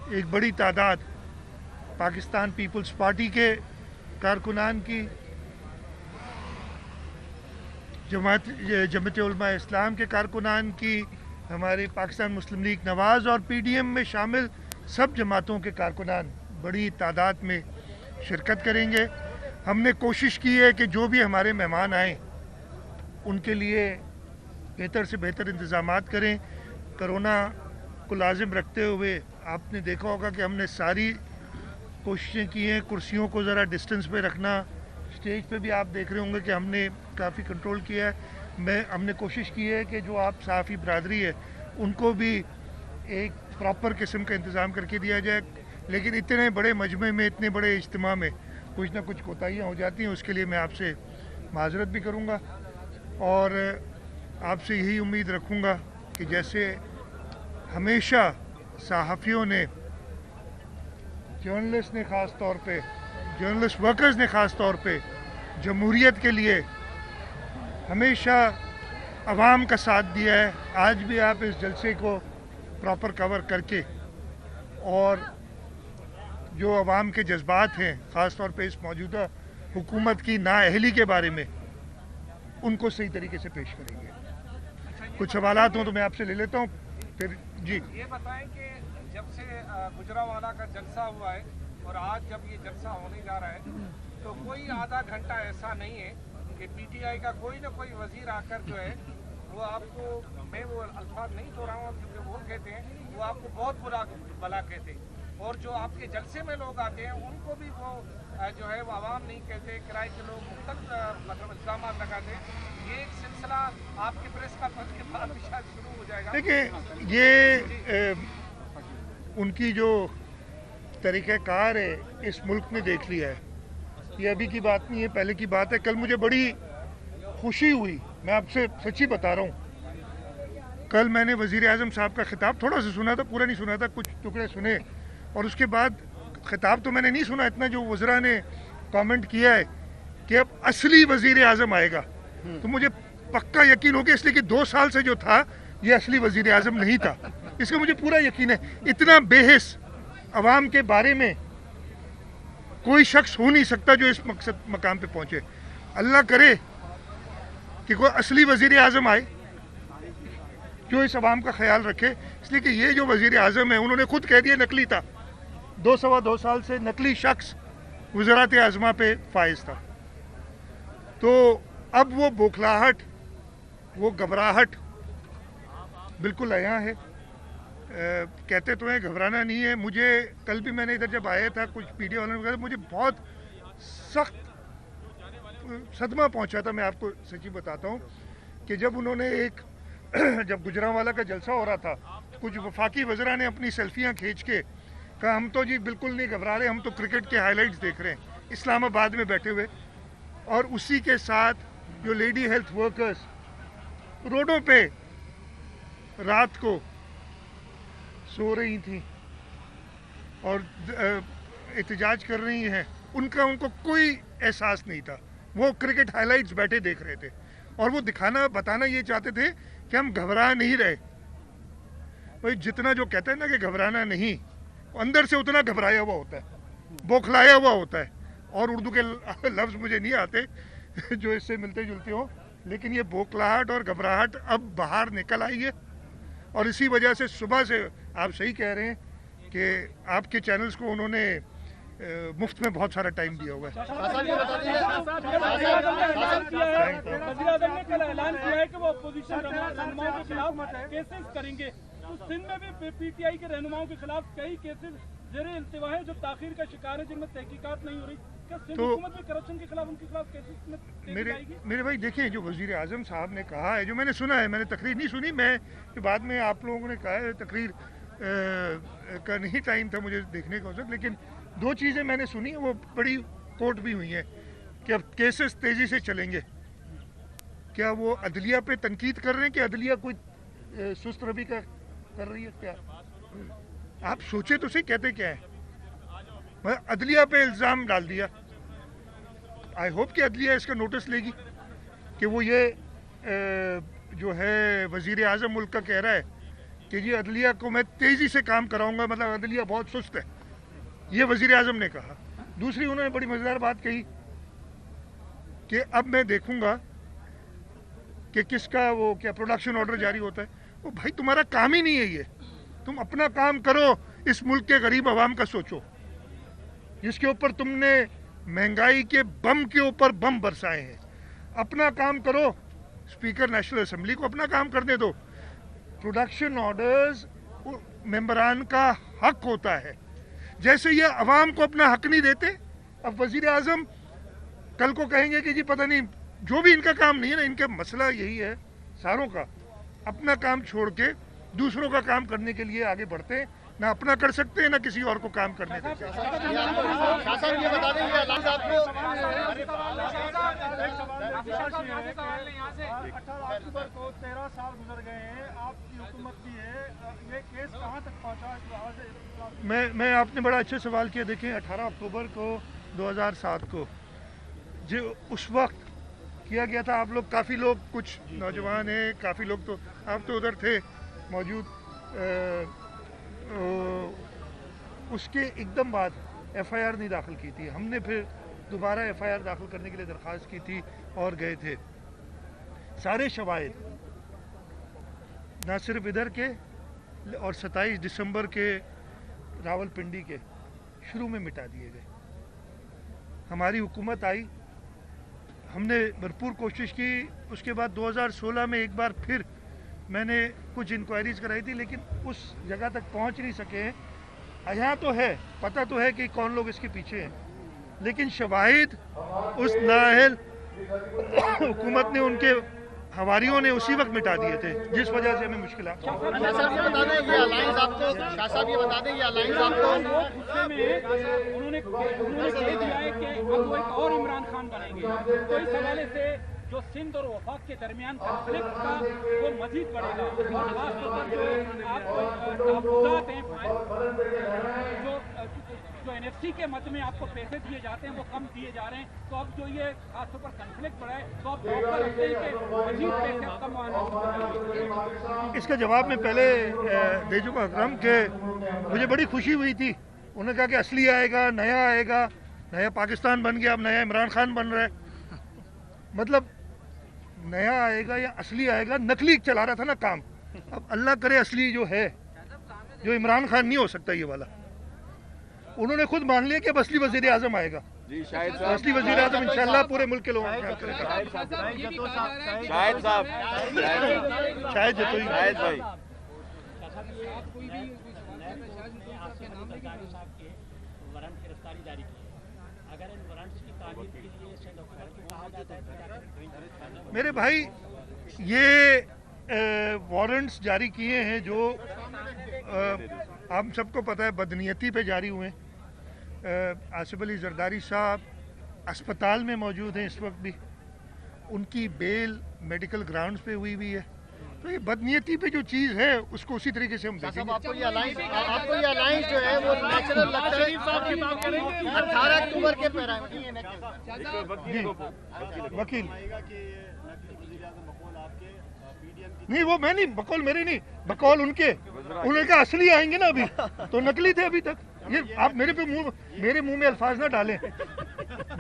एक बड़ी तादाद पाकिस्तान पीपल्स पार्टी के कारकुनान की, जमात उलमा इस्लाम के कारकुनान की, हमारे पाकिस्तान मुस्लिम लीग नवाज़ और पीडीएम में शामिल सब जमातों के कारकुनान बड़ी तादाद में शिरकत करेंगे। हमने कोशिश की है कि जो भी हमारे मेहमान आएँ उनके लिए बेहतर से बेहतर इंतज़ामात करें। कोरोना को लाजिम रखते हुए आपने देखा होगा कि हमने सारी कोशिशें की हैं, कुर्सियों को ज़रा डिस्टेंस पे रखना। स्टेज पे भी आप देख रहे होंगे कि हमने काफ़ी कंट्रोल किया है। हमने कोशिश की है कि जो आप सहाफ़ी बरादरी है उनको भी एक प्रॉपर किस्म का इंतज़ाम करके दिया जाए, लेकिन इतने बड़े मजमे में, इतने बड़े इज्तिमा में कुछ ना कुछ कोताहियाँ हो जाती हैं। उसके लिए मैं आपसे माजरत भी करूँगा और आपसे यही उम्मीद रखूँगा कि जैसे हमेशा सहाफ़ियों ने, जर्नलिस्ट ने ख़ास तौर पे, जर्नलिस्ट वर्कर्स ने ख़ास तौर पे जमहूरियत के लिए हमेशा अवाम का साथ दिया है, आज भी आप इस जलसे को प्रॉपर कवर करके और जो अवाम के जज्बात हैं ख़ास तौर पे इस मौजूदा हुकूमत की नाअहली के बारे में, उनको सही तरीके से पेश करेंगे। कुछ सवालात हों तो मैं आपसे ले लेता हूँ फिर। जी, ये बताएं कि जब से गुजरांवाला का जलसा हुआ है और आज जब ये जलसा होने जा रहा है तो कोई आधा घंटा ऐसा नहीं है कि पीटीआई का कोई ना कोई वजीर आकर जो है वो आपको, मैं वो अल्फाज नहीं दोहराऊंगा क्योंकि वो कहते हैं वो आपको बहुत भला कहते हैं, और जो आपके जलसे में लोग आते हैं उनको भी वो जो है वो आवाम नहीं कहते, किराए के लोग मुख्तलिफ मतलब इल्ज़ाम लगाते हैं। ये एक सिलसिला आपकी प्रेस कॉन्फ्रेंस के बाद भी शायद शुरू हो जाएगा। देखिए ये उनकी जो तरीक़ाकार है इस मुल्क ने देख लिया है, ये अभी की बात नहीं है, पहले की बात है। कल मुझे बड़ी खुशी हुई, मैं आपसे सच्ची बता रहा हूँ। कल मैंने वज़ीर आज़म साहब का खिताब थोड़ा सा सुना था, पूरा नहीं सुना था, कुछ टुकड़े सुने, और उसके बाद खिताब तो मैंने नहीं सुना इतना जो वज़रा ने कमेंट किया है कि अब असली वज़ीर आज़म आएगा, तो मुझे पक्का यकीन हो गया, इसलिए कि 2 साल से जो था ये असली वज़ीर आज़म नहीं था। इसका मुझे पूरा यकीन है। इतना बेहिस अवाम के बारे में कोई शख्स हो नहीं सकता जो इस मकाम पे पहुंचे। अल्लाह करे कि कोई असली वज़ीर आज़म आए जो इस अवाम का ख्याल रखे, इसलिए कि ये जो वज़ीर आज़म है उन्होंने खुद कह दिया नकली था। 2 साल से नकली शख्स वज़रात आज़मा पे फाइज था। तो अब वो बौखलाहट, वो घबराहट बिल्कुल आया है। कहते तो हैं घबराना नहीं है। मुझे कल भी मैंने इधर जब आया था, कुछ मीडिया वालों ने कहा, मुझे बहुत सख्त सदमा पहुंचा था। मैं आपको सच्ची बताता हूं कि जब उन्होंने जब गुजरांवाला का जलसा हो रहा था, कुछ वफाकी वज़रा ने अपनी सेल्फियां खींच के कहा हम तो जी बिल्कुल नहीं घबरा रहे, हम तो क्रिकेट के हाईलाइट्स देख रहे हैं इस्लामाबाद में बैठे हुए। और उसी के साथ जो लेडी हेल्थ वर्कर्स रोडों पे रात को सो रही थी और एहतजाज कर रही हैं, उनको कोई एहसास नहीं था। वो क्रिकेट हाइलाइट्स बैठे देख रहे थे और वो बताना ये चाहते थे कि हम घबरा नहीं रहे। भाई जितना जो कहते हैं ना कि घबराना नहीं, अंदर से उतना घबराया हुआ होता है, बौखलाया हुआ होता है। और उर्दू के लफ्ज़ मुझे नहीं आते जो इससे मिलते जुलते हो, लेकिन ये बौखलाहट और घबराहट अब बाहर निकल आई है। और इसी वजह से सुबह से आप सही कह रहे हैं कि आपके चैनल्स को उन्होंने मुफ्त में बहुत सारा टाइम दिया हुआ है। सिंध में भी पीटीआई के रहनुमाओं के खिलाफ कई केसेस ज़ेरे इल्तिवा है जो ताखीर का शिकार है, जिनमें तहकीकात नहीं हो रही। क्या सिंध हुकूमत भी करप्शन के खिलाफ उनके खिलाफ केसेस मेरे भाई देखिए, जो वज़ीर आज़म साहब ने कहा है, जो मैंने सुना है, मैंने तकरीर नहीं सुनी, मैं जो बाद में आप लोगों ने कहा है तकरीर का नहीं टाइम था मुझे देखने का उस, लेकिन 2 चीज़ें मैंने सुनी हैं, वो बड़ी कोर्ट भी हुई हैं कि अब केसेस तेज़ी से चलेंगे। क्या वो अदलिया पे तनकीद कर रहे हैं कि अदलिया कोई सुस्त रवि का कर रही है? क्या आप सोचे तो सही, कहते क्या है? अदलिया पे इल्ज़ाम डाल दिया। आई होप कि अदलिया इसका नोटिस लेगी कि वो ये जो है वज़ीर आज़म मुल्क का कह रहा है कि जी अदलिया को मैं तेज़ी से काम कराऊंगा, मतलब अदलिया बहुत सुस्त है, ये वज़ीर आज़म ने कहा। दूसरी उन्होंने बड़ी मज़ेदार बात कही कि अब मैं देखूंगा कि किसका वो क्या प्रोडक्शन ऑर्डर जारी होता है। वो भाई तुम्हारा काम ही नहीं है ये, तुम अपना काम करो, इस मुल्क के गरीब आवाम का सोचो, जिसके ऊपर तुमने महंगाई के बम के ऊपर बम बरसाए हैं। अपना काम करो, स्पीकर नेशनल असेंबली को अपना काम करने दो। प्रोडक्शन ऑर्डर्स मेंबरान का हक होता है, जैसे ये अवाम को अपना हक नहीं देते। अब वजीर आजम कल को कहेंगे कि जी पता नहीं, जो भी इनका काम नहीं है ना, इनका मसला यही है सारों का, अपना काम छोड़ के दूसरों का काम करने के लिए आगे बढ़ते हैं, ना अपना कर सकते हैं ना किसी और को काम करने देते हैं। अक्टूबर को 13 साल गुजर गए हैं, आपकी हुकूमत की है, ये केस कहां तक पहुंचा? मैं आपने बड़ा अच्छा सवाल किया। देखें 18 अक्टूबर को 2007 को जो उस वक्त किया गया था, आप लोग काफ़ी लोग, कुछ नौजवान हैं, काफ़ी लोग तो आप तो उधर थे मौजूद, उसके एकदम बाद एफआईआर नहीं दाखिल की थी। हमने फिर दोबारा एफआईआर दाखिल करने के लिए दरख्वास्त की थी और गए थे। सारे शवाहिद ना सिर्फ इधर के और 27 दिसंबर के रावलपिंडी के शुरू में मिटा दिए गए। हमारी हुकूमत आई, हमने भरपूर कोशिश की। उसके बाद 2016 में एक बार फिर मैंने कुछ इंक्वायरीज कराई थी, लेकिन उस जगह तक पहुंच नहीं सके हैं। यहाँ तो है, पता तो है कि कौन लोग इसके पीछे हैं, लेकिन शवाहिद उस नाअहल हुकूमत ने, उनके हवारियों ने उसी वक्त मिटा दिए थे, जिस वजह से हमें मुश्किल जो सिंध और वफाक के दरमियान कॉन्फ्लिक्ट का वो मजीद बढ़ेगा, और खासतौर पर जो आप हैं, जो एनएफसी के मद में आपको पैसे दिए जाते हैं वो कम दिए जा रहे हैं, तो अब जो ये खासतौर पर कॉन्फ्लिक्ट बढ़ा है, तो आप डॉक्टर रखते हैं कि मजीद पैसे अब कम आना। इसका जवाब मैं पहले दे चुका अकरम के मुझे बड़ी खुशी हुई थी। उन्होंने कहा कि असली आएगा, नया आएगा, नया पाकिस्तान बन गया, अब नया इमरान खान बन रहा है। मतलब नया आएगा या असली आएगा, नकली चला रहा था ना काम। अब अल्लाह करे असली जो है, जो इमरान खान नहीं हो सकता ये वाला। उन्होंने खुद मान लिया कि अब असली वजीर आजम आएगा। जी शाहिद साहब, असली वजीर आजम इंशाल्लाह पूरे मुल्क के लोगों का करेगा। शाहिद साहब, शाहिद जतोई, शाहिद भाई, मेरे भाई ये वारंट्स जारी किए हैं जो आप सबको पता है बदनीयती पे जारी हुए। आसिफ अली जरदारी साहब अस्पताल में मौजूद हैं इस वक्त भी, उनकी बेल मेडिकल ग्राउंड्स पे हुई है। तो ये बदनीयती पे जो चीज़ है उसको उसी तरीके से हम देखेंगे। आपको ये अलायंस जो है वो नेचुरल लगता है। 18 अक्टूबर के वकील नहीं, वो मैं नहीं, बकौल मेरी नहीं, बकौल उनके। उन्होंने कहा असली आएंगे ना, अभी तो नकली थे अभी तक। ये आप मेरे मुंह में अल्फाज ना डालें।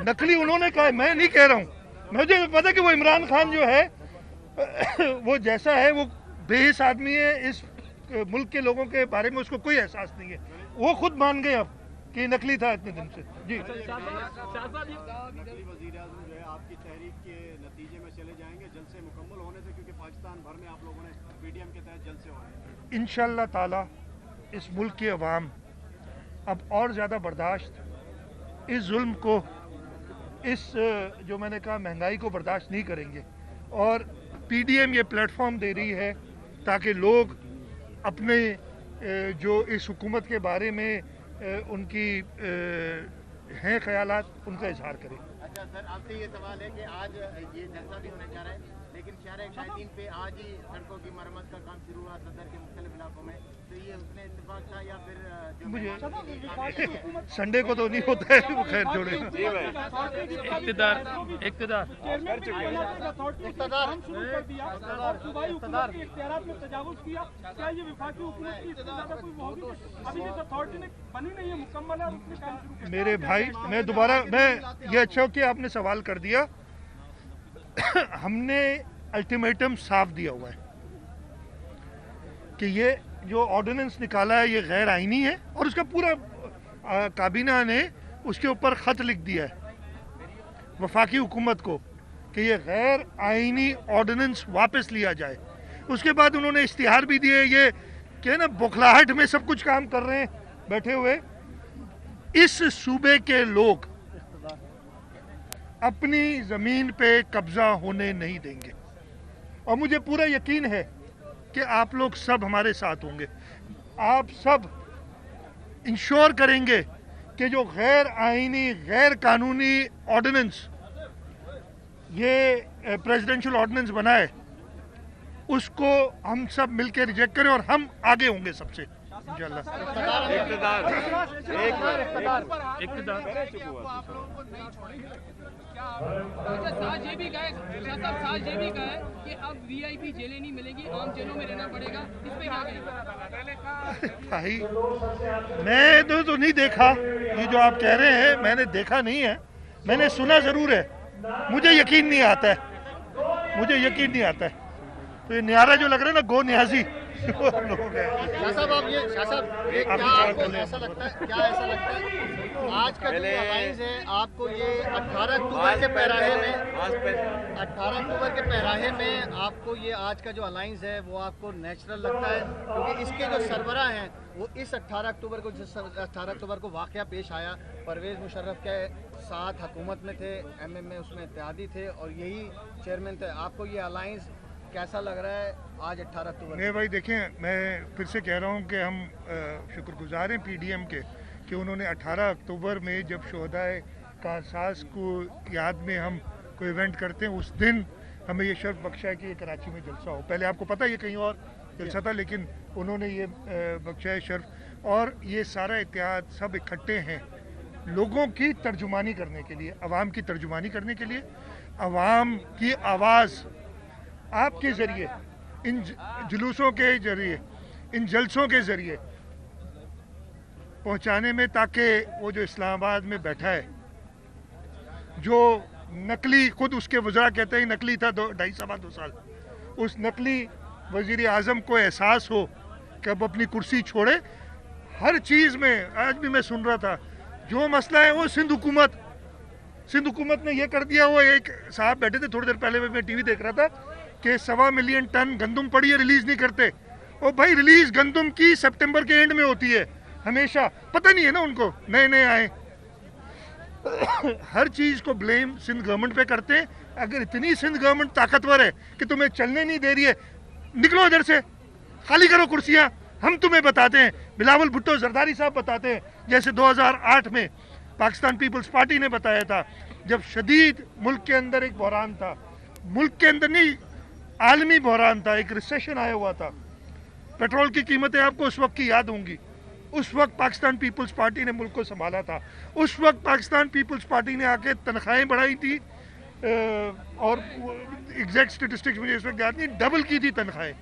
नकली उन्होंने कहा, मैं नहीं कह रहा हूँ। मुझे पता कि वो इमरान खान जो है वो जैसा है, वो बेहिस आदमी है। इस मुल्क के लोगों के बारे में उसको कोई एहसास नहीं है। वो खुद मान गए अब कि नकली था इतने दिन से। जी आपकी तहरीक के नतीजे में चले जाएंगे जलसे मुकम्मल होने से, क्योंकि पाकिस्तान भर में आप लोगों ने पीडीएम के तहत जलसे हो रहे हैं। इंशाअल्लाह ताला इस मुल्क की अवाम अब और ज़्यादा बर्दाश्त, इस जुल्म को, इस जो मैंने कहा महंगाई को बर्दाश्त नहीं करेंगे। और पीडीएम ये प्लेटफॉर्म दे रही है ताकि लोग अपने जो इस हुकूमत के बारे में उनकी हैं ख्यालात, उनका इजहार करें। अच्छा सर, आपसे ये सवाल है कि आज ये जलसा भी होने जा रहा है, लेकिन शहर 19 पे आज ही सड़कों की मरम्मत का काम शुरू हुआ सदर के मुख्तलिफ इलाकों में, तो ये उसमें इत्तेफाक था या फिर जो मुझे संडे को तो नहीं होता है, वो खैर छोड़े। इक़्तिदार मेरे भाई मैं ये अच्छा कि आपने सवाल कर दिया। हमने अल्टीमेटम साफ दिया हुआ है कि ये जो ऑर्डिनेंस निकाला है ये गैर आईनी है, और उसका पूरा काबीना ने उसके ऊपर खत लिख दिया है वफाकी हुकूमत को कि ये गैर आईनी ऑर्डिनेंस वापस लिया जाए। उसके बाद उन्होंने इश्तिहार भी दिए, ये क्या ना बौखलाहट में सब कुछ काम कर रहे हैं बैठे हुए। इस सूबे के लोग अपनी जमीन पे कब्जा होने नहीं देंगे, और मुझे पूरा यकीन है कि आप लोग सब हमारे साथ होंगे। आप सब इंश्योर करेंगे कि जो गैर आईनी गैर कानूनी ऑर्डिनेंस ये प्रेसिडेंशियल ऑर्डिनेंस बना है उसको हम सब मिलकर रिजेक्ट करें, और हम आगे होंगे सबसे इंशाल्लाह। साज ये भी कहे कि अब वीआईपी जेलें नहीं मिलेगी, आम जेलों में रहना पड़ेगा, इस पे क्या कहेंगे? भाई मैं तो नहीं देखा, ये जो आप कह रहे हैं मैंने देखा नहीं है, मैंने सुना जरूर है। मुझे यकीन नहीं आता है, तो ये न्यारा जो लग रहा है ना गो न्याजी वो लोग हैं। शाह साहब ये क्या आपको ऐसा लगता है आज का जो अलायंस है आपको ये 18 अक्टूबर के पैराहे में आपको ये आज का जो अलायंस है वो आपको नेचुरल लगता है? क्योंकि इसके जो सरबरा हैं वो इस 18 अक्टूबर को वाकया पेश आया, परवेज़ मुशर्रफ के साथ हुकूमत में थे, एमएम में उसमें इत्तेहादी थे और यही चेयरमैन थे। आपको ये अलायंस कैसा लग रहा है आज 18 अक्टूबर? नहीं भाई देखें, मैं फिर से कह रहा हूँ कि हम शुक्रगुजार हैं पीडीएम के कि उन्होंने 18 अक्टूबर में जब शोहदाए कासास को याद में हम कोई इवेंट करते हैं उस दिन हमें ये शर्फ बख्शा है कि ये कराची में जलसा हो। पहले आपको पता है ये कहीं और जलसा था, लेकिन उन्होंने ये बख्शा है शर्फ। और ये सारा इत्तेहाद सब इकट्ठे हैं लोगों की तर्जुमानी करने के लिए, अवाम की तर्जुमानी करने के लिए, अवाम की आवाज़ आपके ज़रिए, इन जुलूसों के ज़रिए, इन जलसों के ज़रिए पहुंचाने में, ताकि वो जो इस्लामाबाद में बैठा है जो नकली, खुद उसके वज़रा कहते हैं नकली था 2.5-2 साल, उस नकली वज़ीर आज़म को एहसास हो कि अब अपनी कुर्सी छोड़े। हर चीज़ में आज भी मैं सुन रहा था जो मसला है वो सिंध हुकूमत ने ये कर दिया। वो एक साहब बैठे थे थोड़ी देर पहले, मैं टीवी देख रहा था कि 1.25 मिलियन टन गंदम पड़ी है, रिलीज नहीं करते। और भाई रिलीज गंदम की सितंबर के एंड में होती है हमेशा, पता नहीं है ना उनको, नए आए। हर चीज को ब्लेम सिंध गवर्नमेंट पे करते हैं। अगर इतनी सिंध गवर्नमेंट ताकतवर है कि तुम्हें चलने नहीं दे रही है, निकलो इधर से, खाली करो कुर्सियां। हम तुम्हें बताते हैं, बिलावल भुट्टो जरदारी साहब बताते हैं, जैसे 2008 में पाकिस्तान पीपल्स पार्टी ने बताया था, जब शदीद मुल्क के अंदर एक बहरान था, मुल्क के अंदर नहीं आलमी बहरान था, एक रिसेशन आया हुआ था, पेट्रोल की कीमतें आपको उस वक्त की याद होंगी। उस वक्त पाकिस्तान पीपल्स पार्टी ने मुल्क को संभाला था। उस वक्त पाकिस्तान पीपल्स पार्टी ने आके तनख्वाहें बढ़ाई थी, और एग्जैक्ट स्टेटिस्टिक्स मुझे इस वक्त याद नहीं, डबल की थी तनख्वाहें।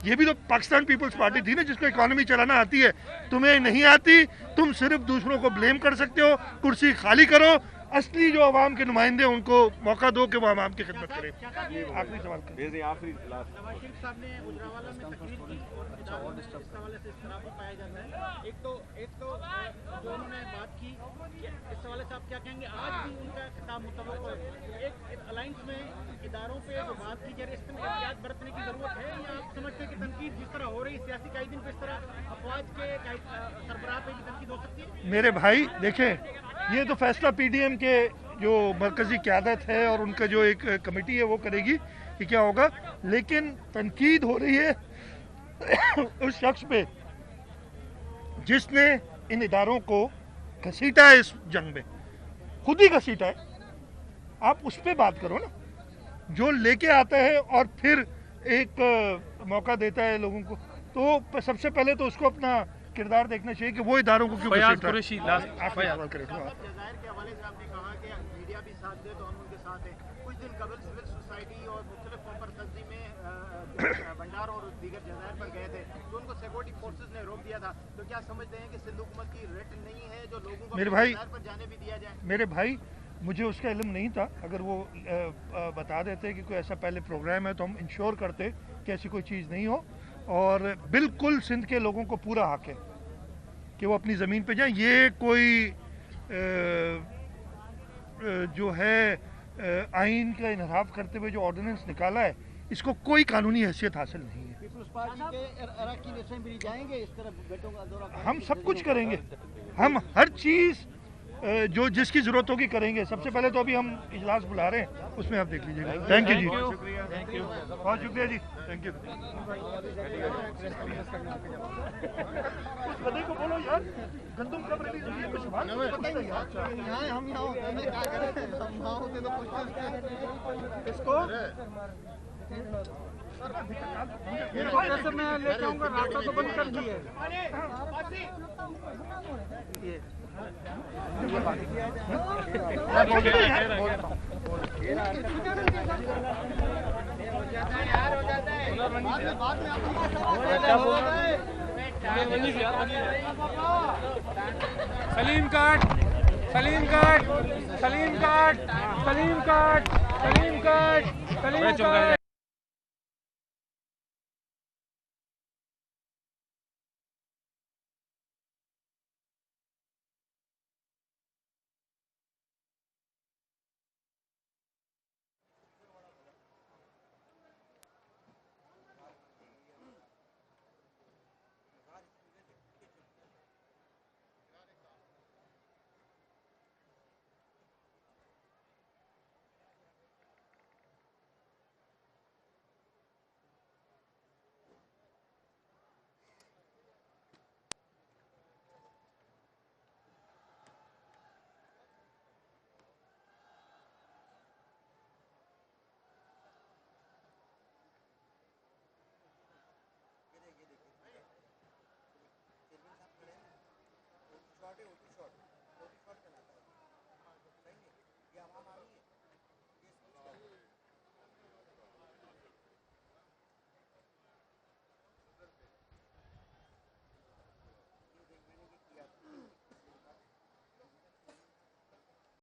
ये भी तो पाकिस्तान पीपल्स पार्टी थी ना जिसको इकोनॉमी चलाना आती है। तुम्हें नहीं आती, तुम सिर्फ दूसरों को ब्लेम कर सकते हो। कुर्सी खाली करो, असली जो आवाम के नुमाइंदे उनको मौका दो कि वो आवाम की खिदमत करें। आखिरी सवाल एक तो जो उन्होंने बात की, इस हवाले से आप क्या कहेंगे? आज भी उनका खिताब मुतवक्को है। एक अलायंस में इदारों पे जो बात की जा रही है, इसमें एहतियात बरतने की जरूरत है, या आप समझते हैं कि तनकीद जिस तरह हो रही है सियासी कायदीन पे, इस तरह अफवाज के सरबराह पे भी तनकीद हो सकती है? मेरे भाई देखें, ये तो फैसला पीडीएम के जो मरकजी क़यादत है और उनका जो एक कमेटी है वो करेगी कि क्या होगा, लेकिन तनकीद हो रही है उस शख्स पे जिसने इन इदारों को घसीटा है, इस जंग में खुद ही घसीटा है। आप उस पर बात करो ना, जो लेके आता है और फिर एक मौका देता है लोगों को, तो सबसे पहले तो उसको अपना किरदार देखना चाहिए कि वो इदारों को क्यों फयाज घसीट रहा है। कुरैशी लास्ट सवाल करें। जजायर के हवाले से आपने कहा कि मीडिया भी साथ दे तो हम उनके साथ हैं। कुछ दिन कबल सिविल सोसाइटी और मुख्तलिफ फॉर्म पर तंजीम में भंडार और दीगर जजायर पर गए थे तो उनको सिक्योरिटी फोर्सेज ने रोक दिया था। तो क्या समझते हैं कि सिंध हुकूमत की रेट नहीं है जो लोगों को मेरे भाई, जजायर पर जाने भी दिया जाए? मेरे भाई, मुझे उसका इल्म नहीं था। अगर वो बता देते कि कोई ऐसा पहले प्रोग्राम है तो हम इंश्योर करते कि ऐसी कोई चीज़ नहीं हो। और बिल्कुल सिंध के लोगों को पूरा हक है कि वो अपनी ज़मीन पे जाएं। ये कोई जो है आइन का इनहराफ करते हुए जो ऑर्डिनेंस निकाला है, इसको कोई कानूनी हैसियत हासिल नहीं है। पीपल्स पार्टी के अरकान असेंबली जाएंगे इस तरह बेटों का दौरा करेंगे? हम सब कुछ करेंगे, हम हर चीज़ जो जिसकी ज़रूरत होगी करेंगे। सबसे पहले तो अभी हम इजलास बुला रहे हैं, उसमें आप देख लीजिएगा। थैंक यू जी, बहुत शुक्रिया जी, थैंक यू। गधे को बोलो यार, गंदम कब रिलीज हुई है, कुछ बात नहीं पता है यार। हम यहाँ होते हैं, क्या करें? हम यहाँ होते तो पूछते इसको कैसे मैं लेके आऊंगा, रास्ता तो बंद कर दिए। सलीम काट, सलीम काट, सलीम काट, सलीम काट, सलीम काट, सलीम काट। शॉट है, शॉट चलाता है, सही है, ये आवाम आ रही है।